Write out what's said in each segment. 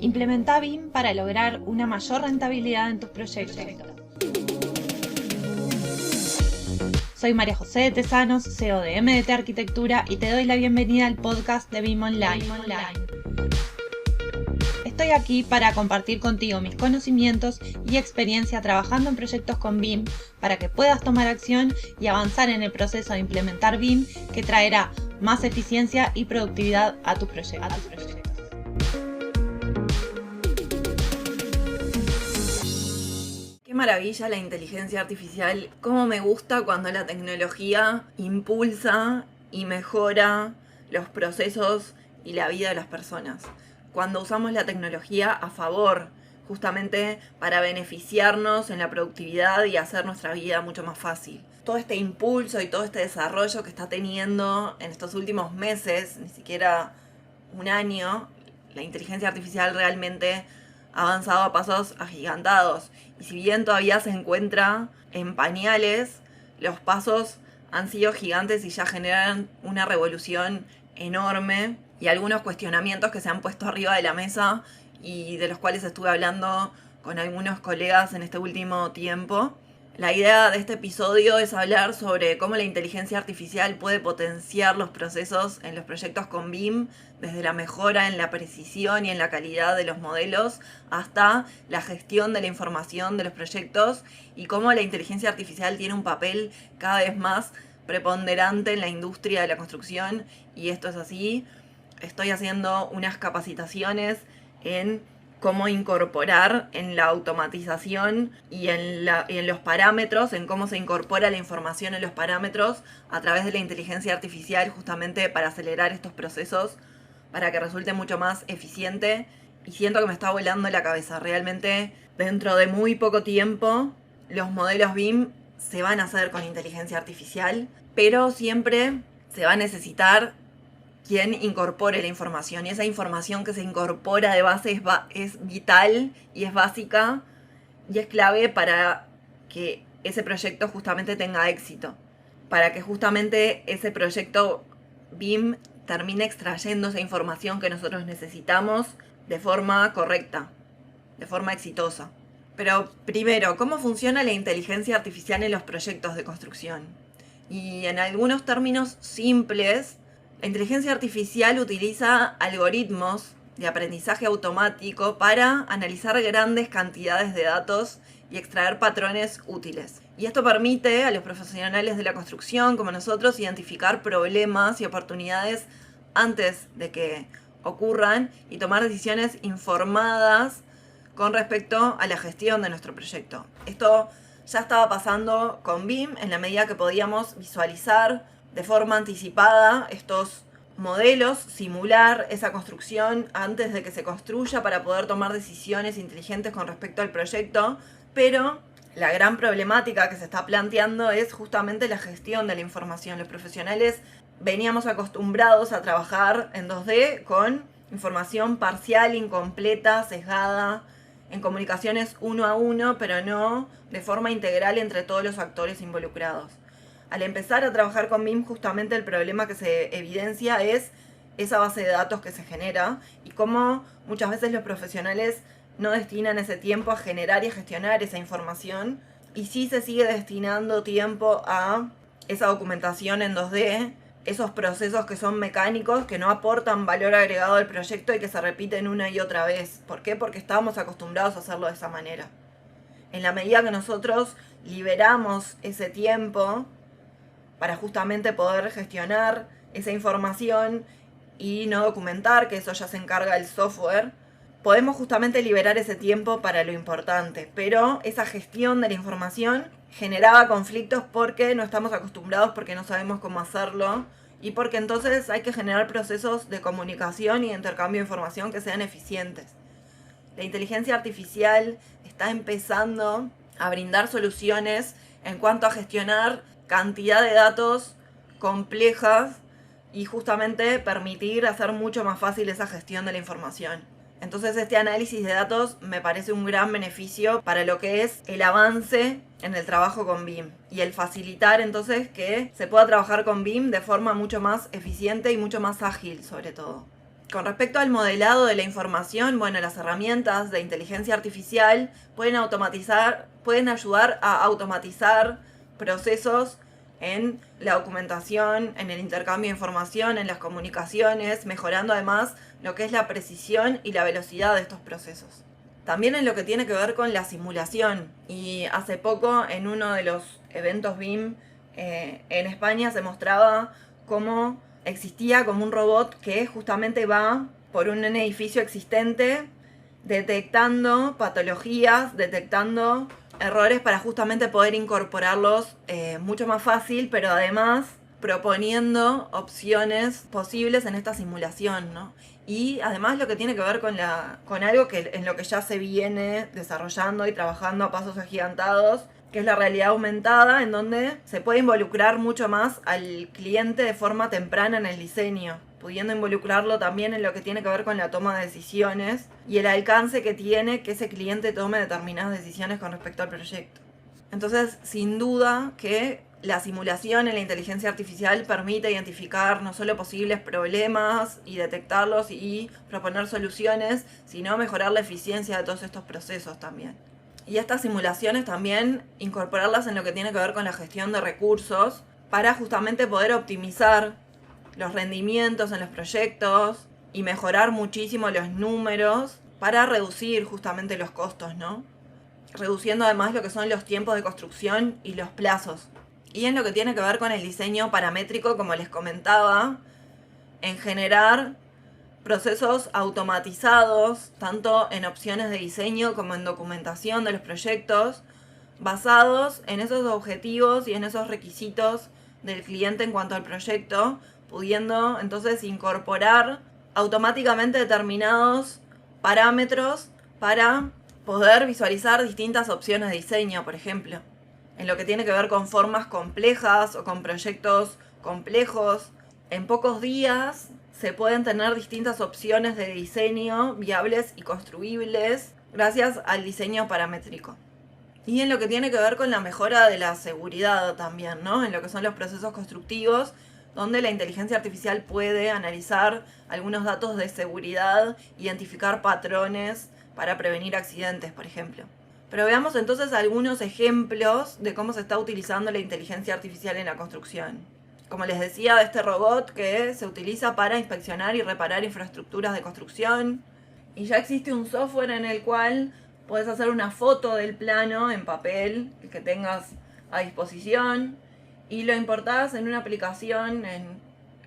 Implementa BIM para lograr una mayor rentabilidad en tus proyectos. Soy María José de Tesanos, CEO de MDT Arquitectura, y te doy la bienvenida al podcast de BIM Online. Estoy aquí para compartir contigo mis conocimientos y experiencia trabajando en proyectos con BIM para que puedas tomar acción y avanzar en el proceso de implementar BIM, que traerá más eficiencia y productividad a tus proyectos. Qué maravilla la inteligencia artificial, cómo me gusta cuando la tecnología impulsa y mejora los procesos y la vida de las personas. Cuando usamos la tecnología a favor, justamente para beneficiarnos en la productividad y hacer nuestra vida mucho más fácil. Todo este impulso y todo este desarrollo que está teniendo en estos últimos meses, ni siquiera un año, la inteligencia artificial realmente ha avanzado a pasos agigantados. Y si bien todavía se encuentra en pañales, los pasos han sido gigantes y ya generan una revolución enorme y algunos cuestionamientos que se han puesto arriba de la mesa y de los cuales estuve hablando con algunos colegas en este último tiempo. La idea de este episodio es hablar sobre cómo la inteligencia artificial puede potenciar los procesos en los proyectos con BIM, desde la mejora en la precisión y en la calidad de los modelos hasta la gestión de la información de los proyectos, y cómo la inteligencia artificial tiene un papel cada vez más preponderante en la industria de la construcción, y esto es así. Estoy haciendo unas capacitaciones en cómo incorporar en la automatización y en los parámetros, en cómo se incorpora la información en los parámetros a través de la inteligencia artificial, justamente para acelerar estos procesos, para que resulte mucho más eficiente. Y siento que me está volando la cabeza. Realmente, dentro de muy poco tiempo, los modelos BIM se van a hacer con inteligencia artificial, pero siempre se va a necesitar quien incorpore la información, y esa información que se incorpora de base es vital y es básica y es clave para que ese proyecto justamente tenga éxito, para que justamente ese proyecto BIM termine extrayendo esa información que nosotros necesitamos de forma correcta, de forma exitosa. Pero primero, ¿cómo funciona la inteligencia artificial en los proyectos de construcción? Y en algunos términos simples, la inteligencia artificial utiliza algoritmos de aprendizaje automático para analizar grandes cantidades de datos y extraer patrones útiles. Y esto permite a los profesionales de la construcción, como nosotros, identificar problemas y oportunidades antes de que ocurran y tomar decisiones informadas con respecto a la gestión de nuestro proyecto. Esto ya estaba pasando con BIM en la medida que podíamos visualizar de forma anticipada estos modelos, simular esa construcción antes de que se construya para poder tomar decisiones inteligentes con respecto al proyecto. Pero la gran problemática que se está planteando es justamente la gestión de la información. Los profesionales veníamos acostumbrados a trabajar en 2D con información parcial, incompleta, sesgada, en comunicaciones uno a uno, pero no de forma integral entre todos los actores involucrados. Al empezar a trabajar con BIM, justamente el problema que se evidencia es esa base de datos que se genera y cómo muchas veces los profesionales no destinan ese tiempo a generar y a gestionar esa información, y sí se sigue destinando tiempo a esa documentación en 2D, esos procesos que son mecánicos, que no aportan valor agregado al proyecto y que se repiten una y otra vez. ¿Por qué? Porque estábamos acostumbrados a hacerlo de esa manera. En la medida que nosotros liberamos ese tiempo para justamente poder gestionar esa información y no documentar, que eso ya se encarga el software, podemos justamente liberar ese tiempo para lo importante. Pero esa gestión de la información generaba conflictos porque no estamos acostumbrados, porque no sabemos cómo hacerlo, y porque entonces hay que generar procesos de comunicación y de intercambio de información que sean eficientes. La inteligencia artificial está empezando a brindar soluciones en cuanto a gestionar cantidad de datos complejas y justamente permitir hacer mucho más fácil esa gestión de la información. Entonces este análisis de datos me parece un gran beneficio para lo que es el avance en el trabajo con BIM y el facilitar entonces que se pueda trabajar con BIM de forma mucho más eficiente y mucho más ágil sobre todo. Con respecto al modelado de la información, bueno, las herramientas de inteligencia artificial pueden ayudar a automatizar procesos en la documentación, en el intercambio de información, en las comunicaciones, mejorando además lo que es la precisión y la velocidad de estos procesos. También en lo que tiene que ver con la simulación. Y hace poco, en uno de los eventos BIM en España, se mostraba cómo existía como un robot que justamente va por un edificio existente detectando patologías, detectando errores para justamente poder incorporarlos mucho más fácil, pero además proponiendo opciones posibles en esta simulación, ¿no? Y además lo que tiene que ver con algo en lo que ya se viene desarrollando y trabajando a pasos agigantados, que es la realidad aumentada, en donde se puede involucrar mucho más al cliente de forma temprana en el diseño, pudiendo involucrarlo también en lo que tiene que ver con la toma de decisiones y el alcance que tiene que ese cliente tome determinadas decisiones con respecto al proyecto. Entonces, sin duda que la simulación en la inteligencia artificial permite identificar no solo posibles problemas y detectarlos y proponer soluciones, sino mejorar la eficiencia de todos estos procesos también. Y estas simulaciones también incorporarlas en lo que tiene que ver con la gestión de recursos para justamente poder optimizar los rendimientos en los proyectos y mejorar muchísimo los números para reducir justamente los costos, ¿no? Reduciendo además lo que son los tiempos de construcción y los plazos. Y en lo que tiene que ver con el diseño paramétrico, como les comentaba, en generar procesos automatizados, tanto en opciones de diseño como en documentación de los proyectos, basados en esos objetivos y en esos requisitos del cliente en cuanto al proyecto, pudiendo entonces incorporar automáticamente determinados parámetros para poder visualizar distintas opciones de diseño, por ejemplo, en lo que tiene que ver con formas complejas o con proyectos complejos. En pocos días se pueden tener distintas opciones de diseño viables y construibles gracias al diseño paramétrico. Y en lo que tiene que ver con la mejora de la seguridad también, ¿no? En lo que son los procesos constructivos, donde la inteligencia artificial puede analizar algunos datos de seguridad, identificar patrones para prevenir accidentes, por ejemplo. Pero veamos entonces algunos ejemplos de cómo se está utilizando la inteligencia artificial en la construcción. Como les decía, de este robot que se utiliza para inspeccionar y reparar infraestructuras de construcción. Y ya existe un software en el cual puedes hacer una foto del plano en papel, el que tengas a disposición, y lo importás en una aplicación en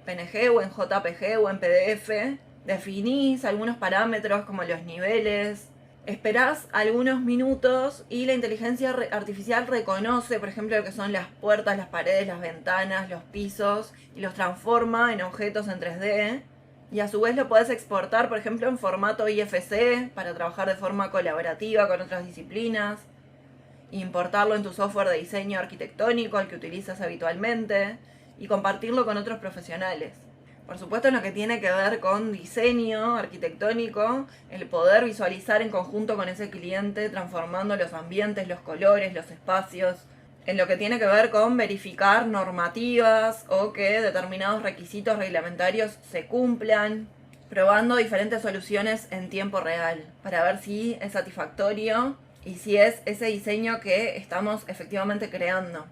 PNG o en JPG o en PDF. Definís algunos parámetros como los niveles. Esperás algunos minutos y la inteligencia artificial reconoce, por ejemplo, lo que son las puertas, las paredes, las ventanas, los pisos, y los transforma en objetos en 3D. Y a su vez lo podés exportar, por ejemplo, en formato IFC para trabajar de forma colaborativa con otras disciplinas. Importarlo en tu software de diseño arquitectónico, el que utilizas habitualmente, y compartirlo con otros profesionales. Por supuesto, en lo que tiene que ver con diseño arquitectónico, el poder visualizar en conjunto con ese cliente, transformando los ambientes, los colores, los espacios. En lo que tiene que ver con verificar normativas o que determinados requisitos reglamentarios se cumplan, probando diferentes soluciones en tiempo real para ver si es satisfactorio y si es ese diseño que estamos efectivamente creando.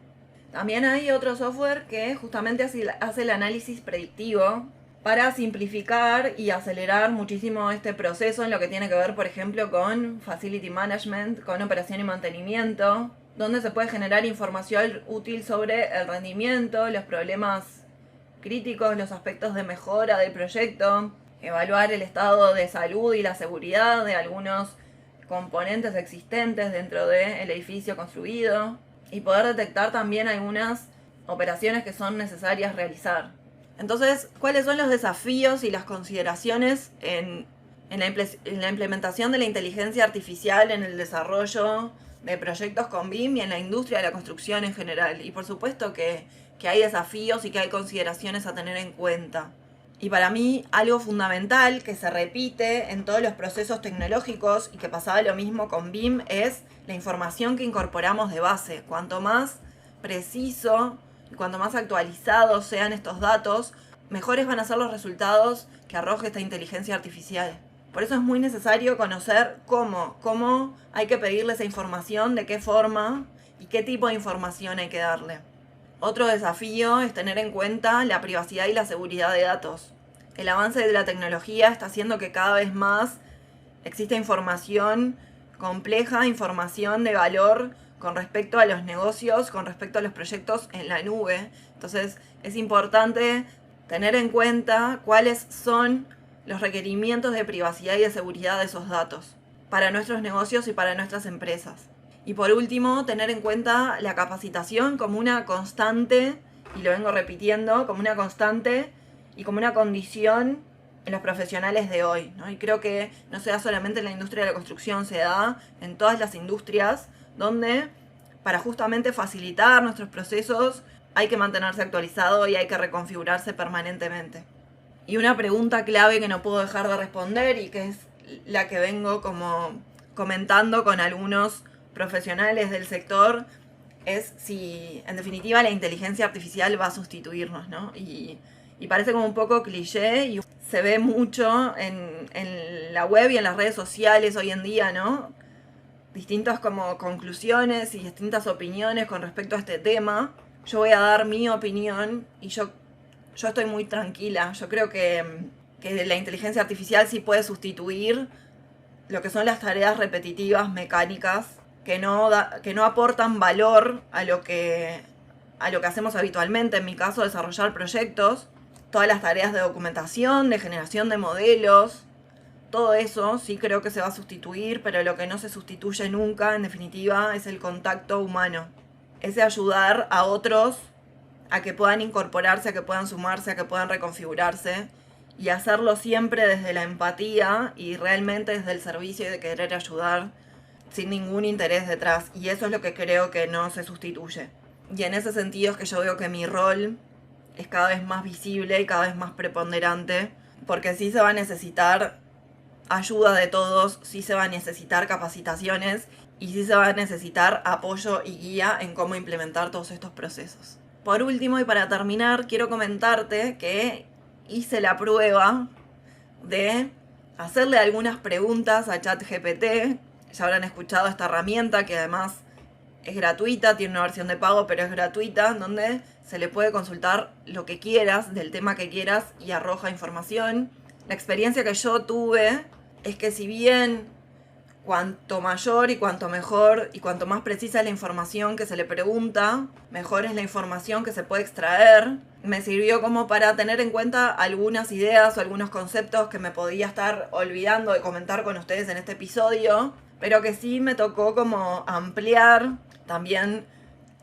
También hay otro software que justamente hace el análisis predictivo para simplificar y acelerar muchísimo este proceso en lo que tiene que ver, por ejemplo, con Facility Management, con operación y mantenimiento, donde se puede generar información útil sobre el rendimiento, los problemas críticos, los aspectos de mejora del proyecto, evaluar el estado de salud y la seguridad de algunos componentes existentes dentro del edificio construido, y poder detectar también algunas operaciones que son necesarias realizar. Entonces, ¿cuáles son los desafíos y las consideraciones en la implementación de la inteligencia artificial en el desarrollo de proyectos con BIM y en la industria de la construcción en general? Y por supuesto que hay desafíos y que hay consideraciones a tener en cuenta. Y para mí, algo fundamental que se repite en todos los procesos tecnológicos y que pasaba lo mismo con BIM es la información que incorporamos de base. Cuanto más preciso y cuanto más actualizados sean estos datos, mejores van a ser los resultados que arroje esta inteligencia artificial. Por eso es muy necesario conocer cómo hay que pedirle esa información, de qué forma y qué tipo de información hay que darle. Otro desafío es tener en cuenta la privacidad y la seguridad de datos. El avance de la tecnología está haciendo que cada vez más exista información compleja, información de valor con respecto a los negocios, con respecto a los proyectos en la nube. Entonces es importante tener en cuenta cuáles son los requerimientos de privacidad y de seguridad de esos datos para nuestros negocios y para nuestras empresas. Y por último, tener en cuenta la capacitación como una constante, y lo vengo repitiendo, como una constante y como una condición en los profesionales de hoy, ¿no? Y creo que no se da solamente en la industria de la construcción, se da en todas las industrias donde para justamente facilitar nuestros procesos hay que mantenerse actualizado y hay que reconfigurarse permanentemente. Y una pregunta clave que no puedo dejar de responder y que es la que vengo como comentando con algunos profesionales del sector es si en definitiva la inteligencia artificial va a sustituirnos, ¿no? Y parece como un poco cliché y se ve mucho en la web y en las redes sociales hoy en día, ¿no? Distintas como conclusiones y distintas opiniones con respecto a este tema. Yo voy a dar mi opinión y yo estoy muy tranquila. Yo creo que la inteligencia artificial sí puede sustituir lo que son las tareas repetitivas, mecánicas, que no aportan valor a lo que hacemos habitualmente. En mi caso, desarrollar proyectos, todas las tareas de documentación, de generación de modelos, todo eso sí creo que se va a sustituir, pero lo que no se sustituye nunca, en definitiva, es el contacto humano. Ese ayudar a otros a que puedan incorporarse, a que puedan sumarse, a que puedan reconfigurarse y hacerlo siempre desde la empatía y realmente desde el servicio y de querer ayudar sin ningún interés detrás. Y eso es lo que creo que no se sustituye. Y en ese sentido es que yo veo que mi rol es cada vez más visible y cada vez más preponderante, porque sí se va a necesitar ayuda de todos, sí se va a necesitar capacitaciones y sí se va a necesitar apoyo y guía en cómo implementar todos estos procesos. Por último y para terminar, quiero comentarte que hice la prueba de hacerle algunas preguntas a ChatGPT. Ya habrán escuchado esta herramienta que además es gratuita, tiene una versión de pago, pero es gratuita, donde se le puede consultar lo que quieras, del tema que quieras, y arroja información. La experiencia que yo tuve es que si bien cuanto mayor y cuanto mejor y cuanto más precisa es la información que se le pregunta, mejor es la información que se puede extraer. Me sirvió como para tener en cuenta algunas ideas o algunos conceptos que me podía estar olvidando de comentar con ustedes en este episodio, pero que sí me tocó como ampliar, también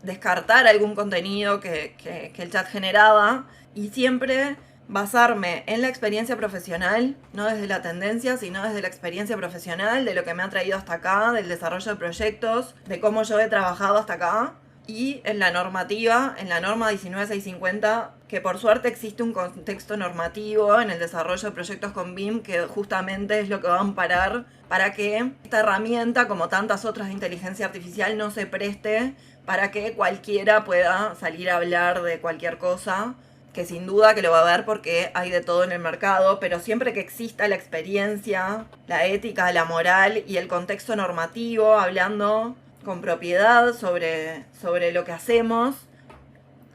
descartar algún contenido que el chat generaba y siempre basarme en la experiencia profesional, no desde la tendencia, sino desde la experiencia profesional, de lo que me ha traído hasta acá, del desarrollo de proyectos, de cómo yo he trabajado hasta acá, y en la normativa, en la norma 19650, que por suerte existe un contexto normativo en el desarrollo de proyectos con BIM, que justamente es lo que va a amparar para que esta herramienta, como tantas otras de inteligencia artificial, no se preste para que cualquiera pueda salir a hablar de cualquier cosa, que sin duda que lo va a ver porque hay de todo en el mercado, pero siempre que exista la experiencia, la ética, la moral y el contexto normativo, hablando con propiedad sobre lo que hacemos,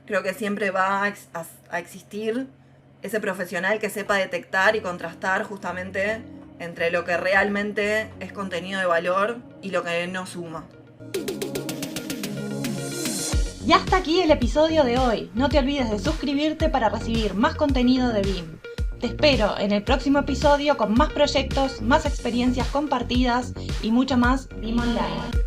creo que siempre va a existir ese profesional que sepa detectar y contrastar justamente entre lo que realmente es contenido de valor y lo que no suma. Y hasta aquí el episodio de hoy. No te olvides de suscribirte para recibir más contenido de BIM. Te espero en el próximo episodio con más proyectos, más experiencias compartidas y mucho más BIM Online.